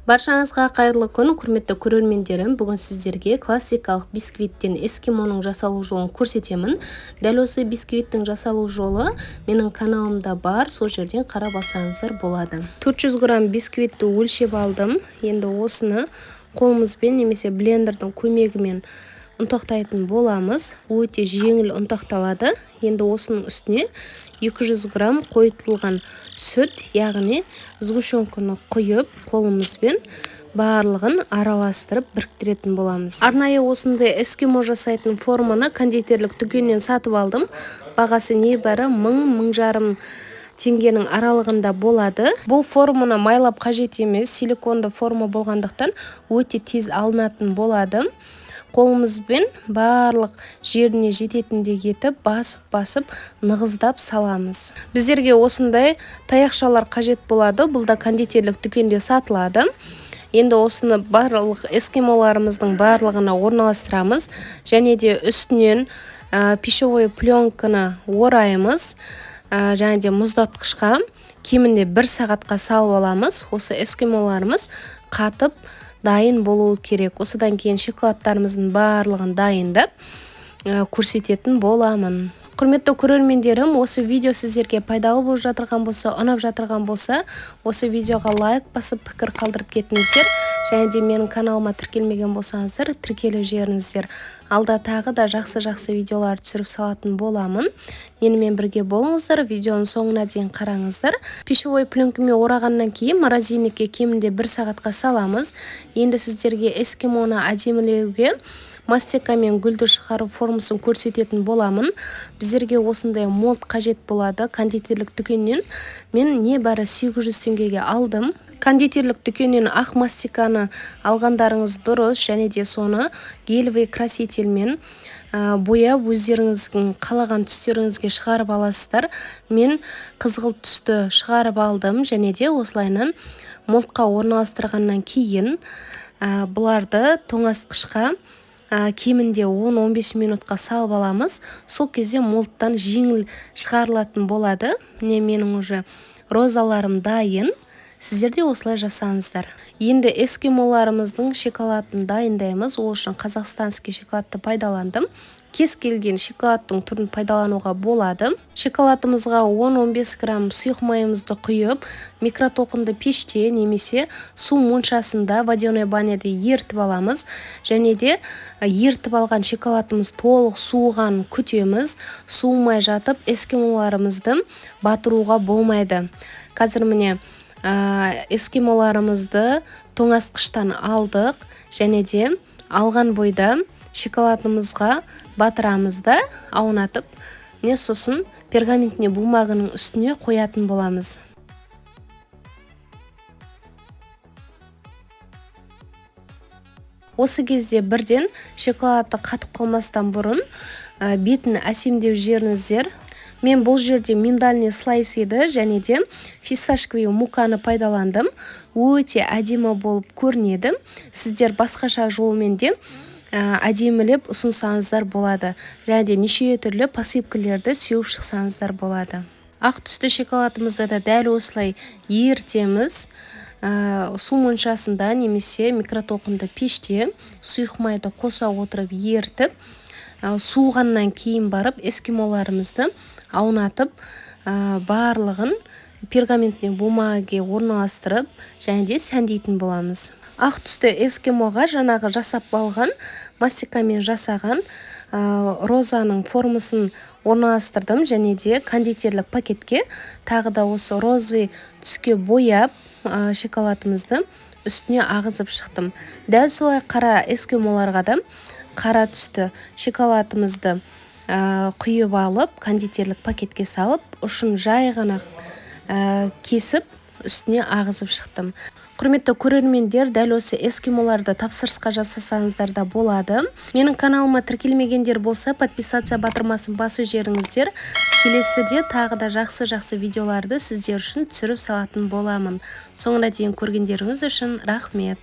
Баршаңызға қайырлы күн, құрметті көрермендерім. Бүгін сіздерге классикалық бисквиттен эскимоның жасалу жолын көрсетемін. Дәл осы бисквиттің жасалу жолы менің каналымда бар, сол жерден қарап алсаңыздар болады. 400 грамм бисквитті өлшеп алдым. Енді осыны қолымызбен немесе блендердің көмегімен ұнтақтайтын боламыз. Өте жеңіл ұнтақталады. Енді осының үстіне 200 грамм қойытылған сүт, яғни сгущенканы құйып, қолымызбен барлығын араластырып біріктіретін боламыз. Арнайы осындай эскимо жасайтын форманы кондитерлік дүкеннен сатып алдым. Бағасы небәрі 1000-1500 теңгенің аралығында болады. Бұл форманы майлап қажет емес, силиконды форма болғандықтан өте тез алынатын болады. Қолымызбен барлық жеріне жететіндей етіп, басып нығыздап саламыз. Біздерге осындай таяқшалар қажет болады. Бұл да кондитерлік дүкенде сатылады. Енді осыны барлық эскимоларымыздың барлығына орналастырамыз. Және де үстінен пищевой пленканы ораймыз. Және де мұздатқышқа кемінде 1 сағатқа салып аламыз. Осы эскимоларымыз қатып дайын болуы керек. Осыдан кейін шоколадтарымыздың барлығын дайындап көрсететін боламын. Құрметті көрермендерім, осы видео сіздерге пайдалы болып жатырған болса, ұнап жатырған болса, осы видеоға лайк басып пікір қалдырып кетіңіздер. Және де менің каналыма тіркелмеген болсаңыздар, тіркеліп жіберіңіздер. Алда тағы да жақсы видеолар түсіріп салатын боламын. Менімен бірге болыңыздар, видеоның соңына дейін қараңыздар. Пищевой пленкамен орағаннан кейін морозильникке кемінде 1 сағатқа саламыз. Енді сіздерге эскимоны әдемілеуге мастикамен гүлді шығару формасын көрсететін боламын. Біздерге осындай молд қажет болады. Кондитерлік дүкеннен мен небәрі 800 теңгеге алдым. Кондитерлік дүкеннен ақ мастиканы алғандарыңыз дұрыс, және де соны гелевый красительмен бояп өздеріңіздің қалаған түстеріңізге шығарып аласыздар. Мен қызғылт түсті шығарып алдым, және де осылайынан молдқа орналастырғаннан кейін бұларды тоңазытқышқа кемінде 10-15 минутқа салып аламыз. Сол кезде молдтан жеңіл шығарылатын болады. Міне менің уже розаларым дайын. Сіздер де осылай жасаңыздар. Енді эскимоларымыздың шоколадын дайындаймыз. Ол үшін қазақстанский шоколадты пайдаландым. Кез келген шоколадтың түрін пайдалануға болады. Шоколадымызға 10-15 грамм сұйық майымызды құйып, микротолқынды пеште немесе су моншасында водяной баняда ертіп аламыз. Және де ертіп алған шоколадымыз толық суыған күтеміз. Суымай жатып эскимоларымызды батыруға болмайды. Қазір міне эскимоларымызды тоңазытқыштан алдық, және де алған бойда шоколадымызға батырамыз да аунатып, не сосын пергаментіне бумағының үстіне қоятын боламыз. Осы кезде бірден шоколадты қатып қалмастан бұрын бетін әсемдеу жеріңіздер. Мен бұл жерде миндальный слайс еді, және де фисташковый муканы пайдаландым. Өте әдемі болып көрінеді. Сіздер басқаша жолмен де әдемілеп ұсынсаңыздар болады. Және де неше түрлі посыпкалерді сеуіп шықсаңыздар болады. Ақ түсті шоколадымызды да дәл осылай ертеміз. Су моншасында немесе микротолқынды пеште сұйық майды қоса отырып ертіп, суығаннан кейін барып эскимоларымызды аунатып, барлығын пергаментіне бумаге орналастырып, және де сәндейтін боламыз. Ақ түсті эскимоға жаңағы жасап алған, мастикамен жасаған розаның формасын орналастырдым, және де кондитерлік пакетке тағы да осы розы түске бояп шоколадымызды үстіне ағызып шықтым. Дәл солай қара эскимоларға да қара түсті шоколадымызды құйып алып, кондитерлік пакетке салып, ұшын жай ғана кесіп, үстіне ағызып шықтым. Құрметті көрермендер, дәл осы эскимоларды тапсырысқа жасасаңыздар да болады. Менің каналыма тіркелмегендер болса, подписация батырмасын басып жеріңіздер. Келесіде тағы да жақсы видеоларды сіздер үшін түсіріп салатын боламын. Соңына дейін көргендеріңіз үшін рахмет.